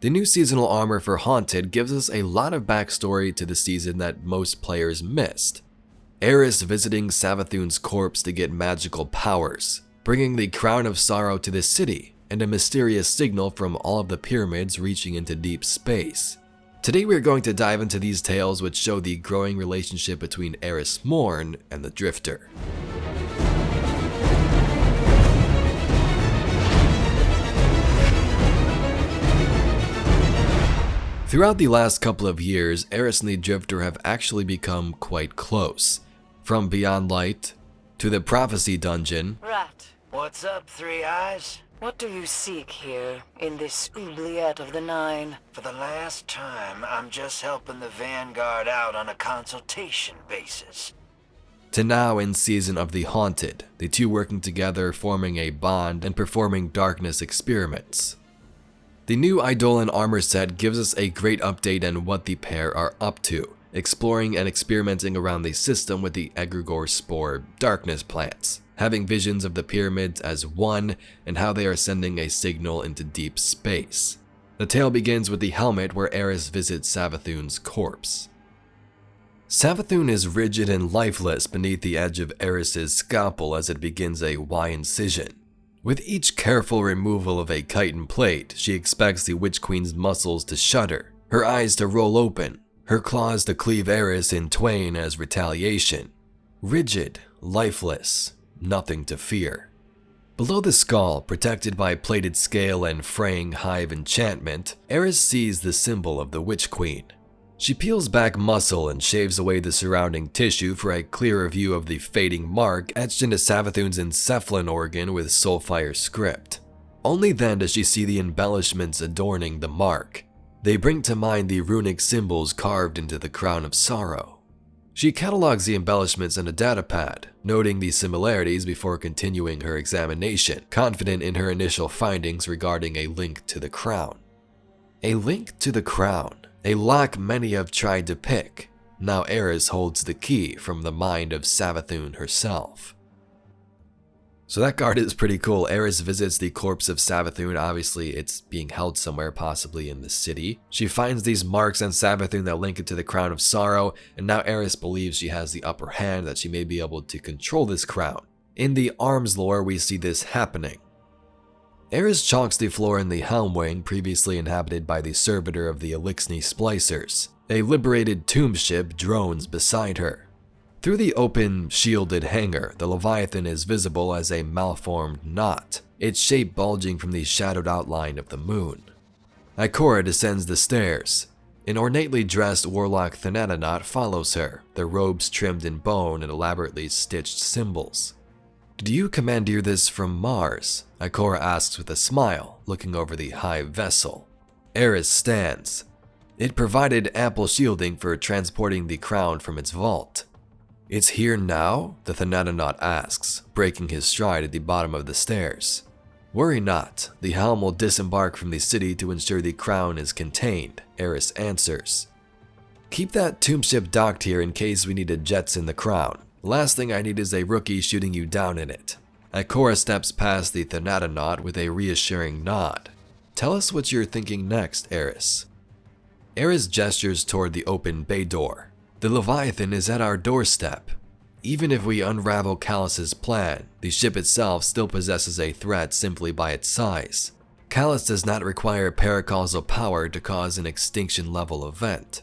The new seasonal armor for Haunted gives us a lot of backstory to the season that most players missed. Eris visiting Savathûn's corpse to get magical powers, bringing the Crown of Sorrow to the city, and a mysterious signal from all of the pyramids reaching into deep space. Today we are going to dive into these tales which show the growing relationship between Eris Morn and the Drifter. Throughout the last couple of years, Eris and the Drifter have actually become quite close. From Beyond Light to the Prophecy Dungeon. Rat, What's up, Three Eyes? what do you seek here in this oubliette of the Nine? For the last time, I'm just helping the Vanguard out on a consultation basis. To now in Season of the Haunted, the two working together, forming a bond and performing darkness experiments. The new Eidolon armor set gives us a great update on what the pair are up to, exploring and experimenting around the system with the Egregore spore darkness plants, having visions of the pyramids as one and how they are sending a signal into deep space. The tale begins with the helmet where Eris visits Savathûn's corpse. Savathûn is rigid and lifeless beneath the edge of Eris's scalpel as it begins a Y incision. With each careful removal of a chitin plate, she expects the Witch Queen's muscles to shudder, her eyes to roll open, her claws to cleave Eris in twain as retaliation. Rigid, lifeless, nothing to fear. Below the skull, protected by plated scale and fraying hive enchantment, Eris sees the symbol of the Witch Queen. She peels back muscle and shaves away the surrounding tissue for a clearer view of the fading mark etched into Savathûn's encephalon organ with soulfire script. Only then does she see the embellishments adorning the mark. They bring to mind the runic symbols carved into the Crown of Sorrow. She catalogs the embellishments in a datapad, noting the similarities before continuing her examination, confident in her initial findings regarding a link to the crown. A link to the crown. A lock many have tried to pick. Now Eris holds the key from the mind of Savathûn herself. So that card is pretty cool. Eris visits the corpse of Savathûn. Obviously, it's being held somewhere, possibly in the city. She finds these marks on Savathûn that link it to the Crown of Sorrow, and now Eris believes she has the upper hand, that she may be able to control this crown. In the Arms lore, we see this happening. Eris chalks the floor in the H.E.L.M wing previously inhabited by the servitor of the Elixni Splicers. A liberated tomb ship drones beside her. Through the open, shielded hangar, the Leviathan is visible as a malformed knot, its shape bulging from the shadowed outline of the moon. Ikora descends the stairs. An ornately dressed warlock Thanatonaut follows her, their robes trimmed in bone and elaborately stitched symbols. "Do you commandeer this from Mars?" Ikora asks with a smile, looking over the hive vessel. Eris stands. It provided ample shielding for transporting the crown from its vault. "It's here now?" the Thanatonaut asks, breaking his stride at the bottom of the stairs. "Worry not, the H.E.L.M will disembark from the city to ensure the crown is contained," Eris answers. "Keep that tomb ship docked here in case we need to jettison the crown. Last thing I need is a rookie shooting you down in it." Ikora steps past the Thanatonaut with a reassuring nod. "Tell us what you're thinking next, Eris." Eris gestures toward the open bay door. "The Leviathan is at our doorstep. Even if we unravel Callus's plan, the ship itself still possesses a threat simply by its size. Callus does not require paracausal power to cause an extinction-level event.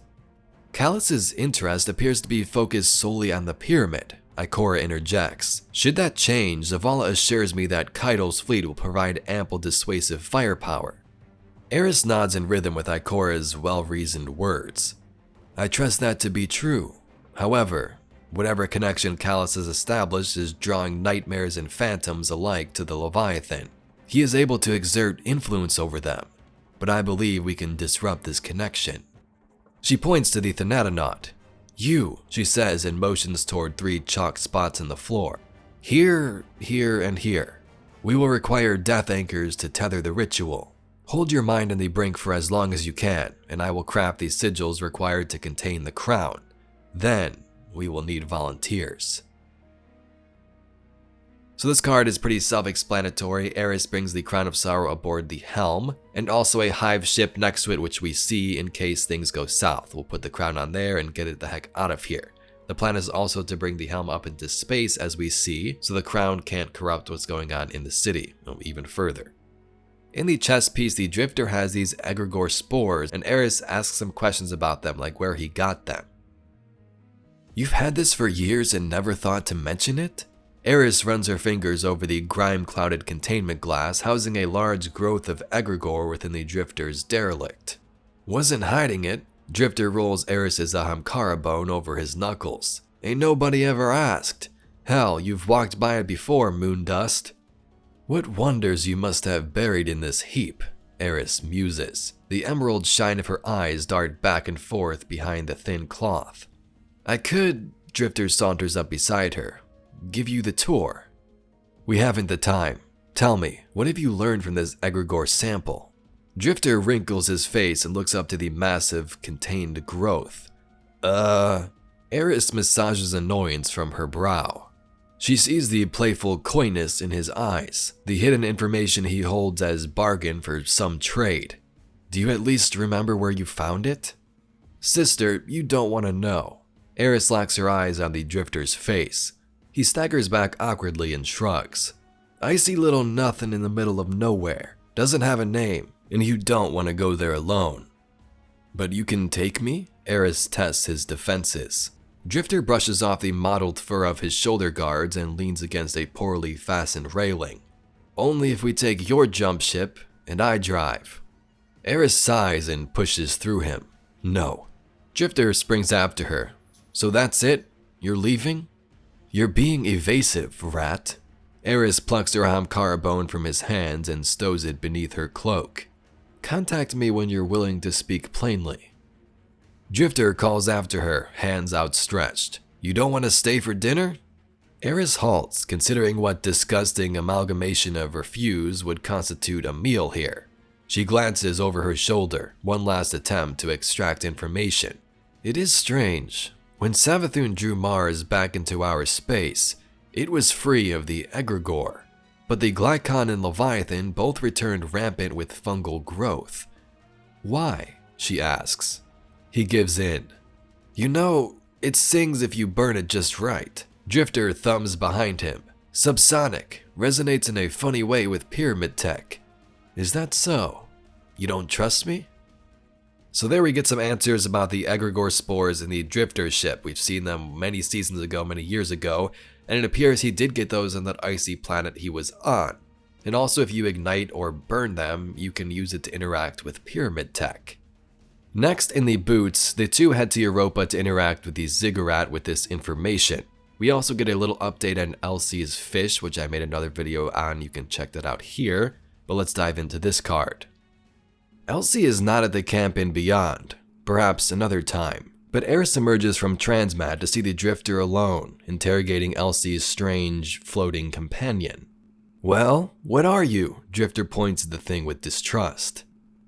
Callus's interest appears to be focused solely on the pyramid," Ikora interjects. "Should that change, Zavala assures me that Kaido's fleet will provide ample dissuasive firepower." Eris nods in rhythm with Ikora's well-reasoned words. "I trust that to be true. However, whatever connection Callus has established is drawing nightmares and phantoms alike to the Leviathan. He is able to exert influence over them, but I believe we can disrupt this connection." She points to the Thanatonaut. "You," she says and motions toward 3 chalk spots in the floor. "Here, here, and here. We will require death anchors to tether the ritual. Hold your mind on the brink for as long as you can, and I will craft the sigils required to contain the crown. Then, we will need volunteers." So this card is pretty self-explanatory. Eris brings the Crown of Sorrow aboard the H.E.L.M, and also a hive ship next to it which we see in case things go south. We'll put the crown on there and get it the heck out of here. The plan is also to bring the H.E.L.M up into space as we see, so the crown can't corrupt what's going on in the city, even further. In the chess piece, the Drifter has these Egregore spores, and Eris asks some questions about them, like where he got them. You've had this for years and never thought to mention it? Eris runs her fingers over the grime-clouded containment glass, housing a large growth of Egregore within the Drifter's derelict. Wasn't hiding it. Drifter rolls Eris's Ahamkara bone over his knuckles. Ain't nobody ever asked. Hell, you've walked by it before, Moondust. What wonders you must have buried in this heap, Eris muses. The emerald shine of her eyes dart back and forth behind the thin cloth. I could, Drifter saunters up beside her, give you the tour. We haven't the time. Tell me, what have you learned from this Egregore sample? Drifter wrinkles his face and looks up to the massive, contained growth. Eris massages annoyance from her brow. She sees the playful coyness in his eyes, the hidden information he holds as bargain for some trade. Do you at least remember where you found it? Sister, you don't want to know. Eris locks her eyes on the Drifter's face. He staggers back awkwardly and shrugs. I see little nothing in the middle of nowhere. Doesn't have a name, and you don't want to go there alone. But you can take me? Eris tests his defenses. Drifter brushes off the mottled fur of his shoulder guards and leans against a poorly fastened railing. Only if we take your jump ship, and I drive. Eris sighs and pushes through him. No. Drifter springs after her. So that's it? You're leaving? You're being evasive, rat. Eris plucks her Ahamkara bone from his hands and stows it beneath her cloak. Contact me when you're willing to speak plainly. Drifter calls after her, hands outstretched. You don't want to stay for dinner? Eris halts, considering what disgusting amalgamation of refuse would constitute a meal here. She glances over her shoulder, one last attempt to extract information. It is strange. When Savathûn drew Mars back into our space, it was free of the Egregore, but the Glycon and Leviathan both returned rampant with fungal growth. Why? She asks. He gives in. You know, it sings if you burn it just right. Drifter thumbs behind him. Subsonic, resonates in a funny way with pyramid tech. Is that so? You don't trust me? So there we get some answers about the Egregore spores in the Drifter ship. We've seen them many seasons ago, many years ago, and it appears he did get those on that icy planet he was on. And also if you ignite or burn them, you can use it to interact with pyramid tech. Next in the boots, the two head to Europa to interact with the Ziggurat with this information. We also get a little update on Elsie's fish, which I made another video on, you can check that out here, but let's dive into this card. Elsie is not at the camp and beyond, perhaps another time, but Eris emerges from Transmat to see the Drifter alone, interrogating Elsie's strange, floating companion. Well, what are you? Drifter points at the thing with distrust.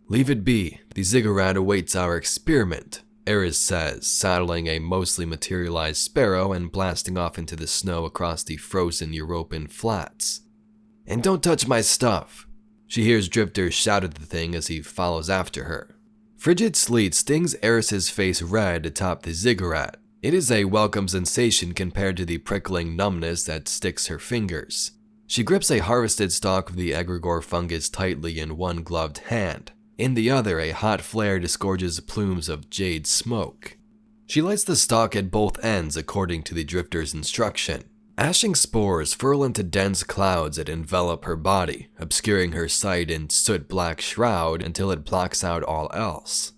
Leave it be, the Ziggurat awaits our experiment, Eris says, saddling a mostly materialized sparrow and blasting off into the snow across the frozen European flats. And don't touch my stuff. She hears Drifter shout at the thing as he follows after her. Frigid sleet stings Eris's face red atop the Ziggurat. It is a welcome sensation compared to the prickling numbness that sticks her fingers. She grips a harvested stalk of the Egregore fungus tightly in one gloved hand. In the other, a hot flare disgorges plumes of jade smoke. She lights the stalk at both ends according to the Drifter's instruction. Ashing spores furl into dense clouds that envelop her body, obscuring her sight in soot-black shroud until it blocks out all else.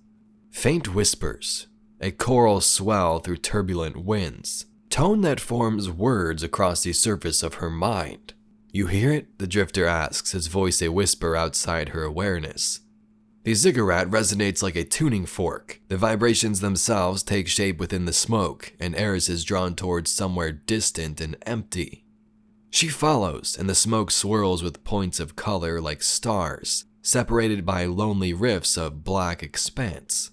Faint whispers, a choral swell through turbulent winds, tone that forms words across the surface of her mind. You hear it? The Drifter asks, his voice a whisper outside her awareness. The Ziggurat resonates like a tuning fork. The vibrations themselves take shape within the smoke, and Eris is drawn towards somewhere distant and empty. She follows, and the smoke swirls with points of color like stars, separated by lonely rifts of black expanse.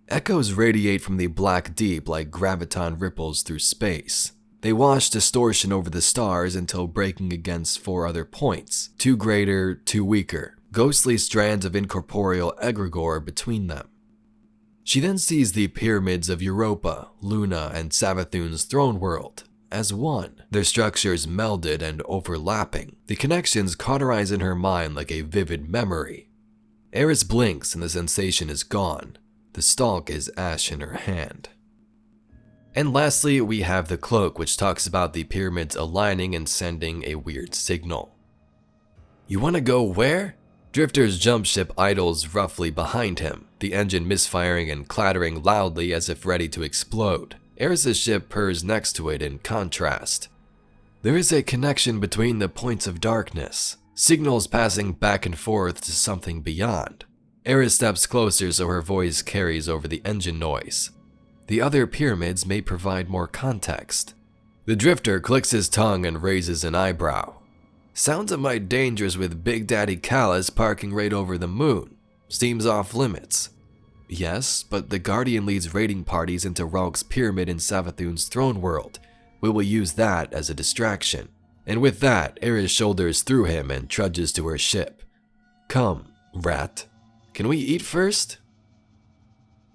Echoes radiate from the black deep like graviton ripples through space. They wash distortion over the stars until breaking against 4 other points, 2 greater, 2 weaker, ghostly strands of incorporeal egregore between them. She then sees the pyramids of Europa, Luna, and Savathûn's throne world as one, their structures melded and overlapping, the connections cauterize in her mind like a vivid memory. Eris blinks and the sensation is gone. The stalk is ash in her hand. And lastly, we have the cloak, which talks about the pyramids aligning and sending a weird signal. You want to go where? Drifter's jump ship idles roughly behind him, the engine misfiring and clattering loudly as if ready to explode. Eris's ship purrs next to it in contrast. There is a connection between the points of darkness, signals passing back and forth to something beyond. Eris steps closer so her voice carries over the engine noise. The other pyramids may provide more context. The drifter clicks his tongue and raises an eyebrow. Sounds a mite dangerous with Big Daddy Callus parking right over the moon. Seems off limits. Yes, but the Guardian leads raiding parties into Ralk's pyramid in Savathûn's throne world. We will use that as a distraction. And with that, Eris shoulders through him and trudges to her ship. Come, rat. Can we eat first?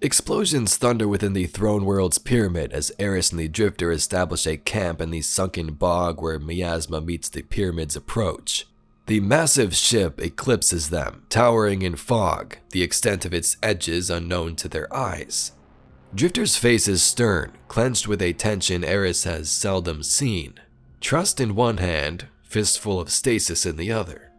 Explosions thunder within the throne world's pyramid as Eris and the drifter establish a camp in the sunken bog where miasma meets the pyramid's approach. The massive ship eclipses them, towering in fog, the extent of its edges unknown to their eyes. Drifter's face is stern, clenched with a tension Eris has seldom seen. Trust in one hand, fistful of stasis in the other.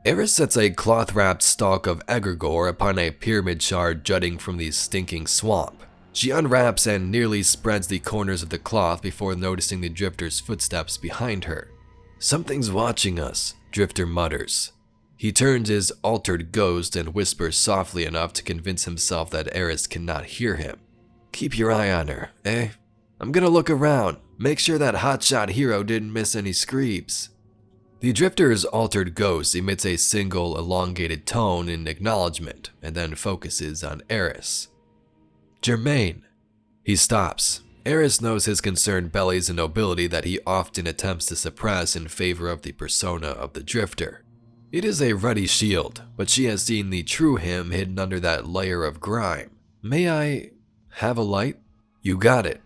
Eris sets a cloth-wrapped stalk of egregore upon a pyramid shard jutting from the stinking swamp. She unwraps and nearly spreads the corners of the cloth before noticing the drifter's footsteps behind her. Something's watching us, Drifter mutters. He turns his altered ghost and whispers softly enough to convince himself that Eris cannot hear him. Keep your eye on her, eh? I'm gonna look around, make sure that hotshot hero didn't miss any screeps. The drifter's altered ghost emits a single elongated tone in acknowledgement and then focuses on Eris. Germaine. He stops. Eris knows his concern bellies a nobility that he often attempts to suppress in favor of the persona of the drifter. It is a ruddy shield, but she has seen the true him hidden under that layer of grime. May I have a light? You got it.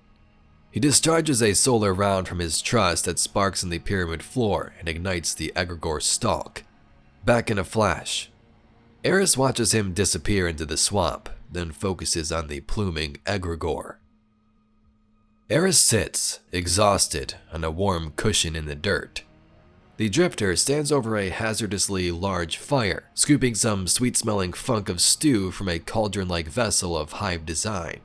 He discharges a solar round from his truss that sparks in the pyramid floor and ignites the egregore stalk. Back in a flash. Eris watches him disappear into the swamp, then focuses on the pluming egregore. Eris sits, exhausted, on a warm cushion in the dirt. The drifter stands over a hazardously large fire, scooping some sweet-smelling funk of stew from a cauldron-like vessel of hive design.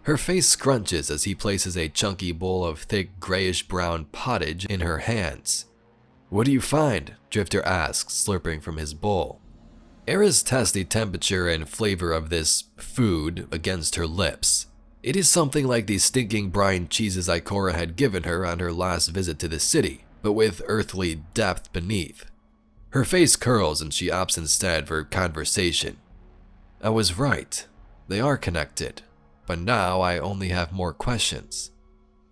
Her face scrunches as he places a chunky bowl of thick grayish-brown pottage in her hands. What do you find? Drifter asks, slurping from his bowl. Eris tests the temperature and flavor of this food against her lips. It is something like the stinking brine cheeses Ikora had given her on her last visit to the city, but with earthly depth beneath. Her face curls and she opts instead for conversation. I was right. They are connected. But now I only have more questions.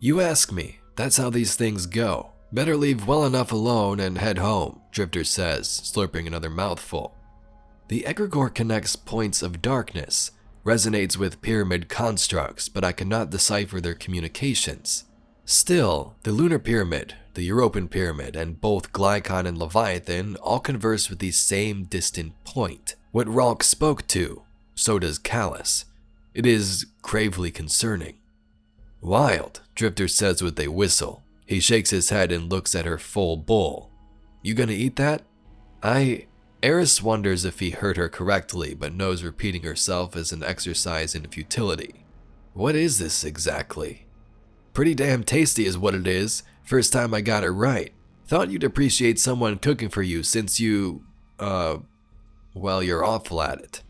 You ask me. That's how these things go. Better leave well enough alone and head home, Drifter says, slurping another mouthful. The egregore connects points of darkness, resonates with pyramid constructs, but I cannot decipher their communications. Still, the Lunar Pyramid, the Europan Pyramid, and both Glykon and Leviathan all converse with the same distant point. What Ralk spoke to, so does Callus. It is gravely concerning. Wild, Drifter says with a whistle. He shakes his head and looks at her full bowl. You gonna eat that? Eris wonders if he heard her correctly, but knows repeating herself is an exercise in futility. What is this exactly? Pretty damn tasty is what it is. First time I got it right. Thought you'd appreciate someone cooking for you since you, well, you're awful at it.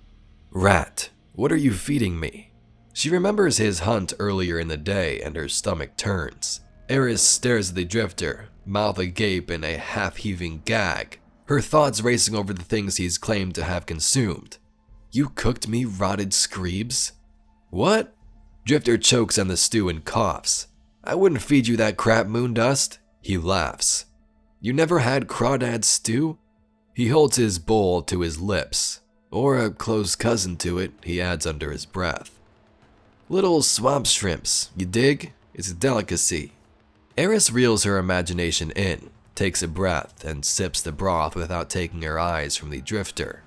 Rat, what are you feeding me? She remembers his hunt earlier in the day and her stomach turns. Eris stares at the drifter, mouth agape in a half-heaving gag, her thoughts racing over the things he's claimed to have consumed. You cooked me rotted screebs? What? Drifter chokes on the stew and coughs. I wouldn't feed you that crap, Moondust. He laughs. You never had crawdad stew? He holds his bowl to his lips. Or a close cousin to it, he adds under his breath. Little swamp shrimps, you dig? It's a delicacy. Eris reels her imagination in, takes a breath, and sips the broth without taking her eyes from the drifter.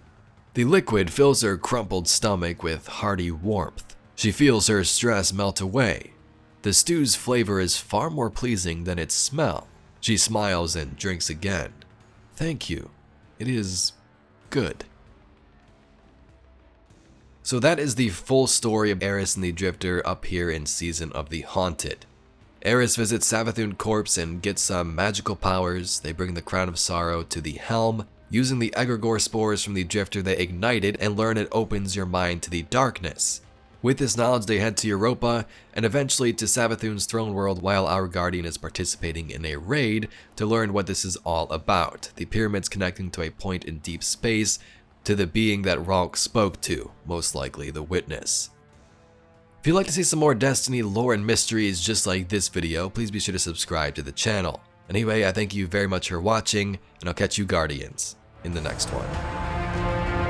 The liquid fills her crumpled stomach with hearty warmth. She feels her stress melt away. The stew's flavor is far more pleasing than its smell. She smiles and drinks again. Thank you. It is good. So that is the full story of Eris and the Drifter up here in Season of the Haunted. Eris visits Savathûn Corpse and gets some magical powers. They bring the Crown of Sorrow to the H.E.L.M. Using the Egregore spores from the Drifter, they ignite it and learn it opens your mind to the darkness. With this knowledge, they head to Europa and eventually to Savathûn's throne world while our guardian is participating in a raid to learn what this is all about. The pyramids connecting to a point in deep space to the being that Ralk spoke to, most likely the Witness. If you'd like to see some more Destiny lore and mysteries just like this video, please be sure to subscribe to the channel. Anyway, I thank you very much for watching, and I'll catch you Guardians in the next one.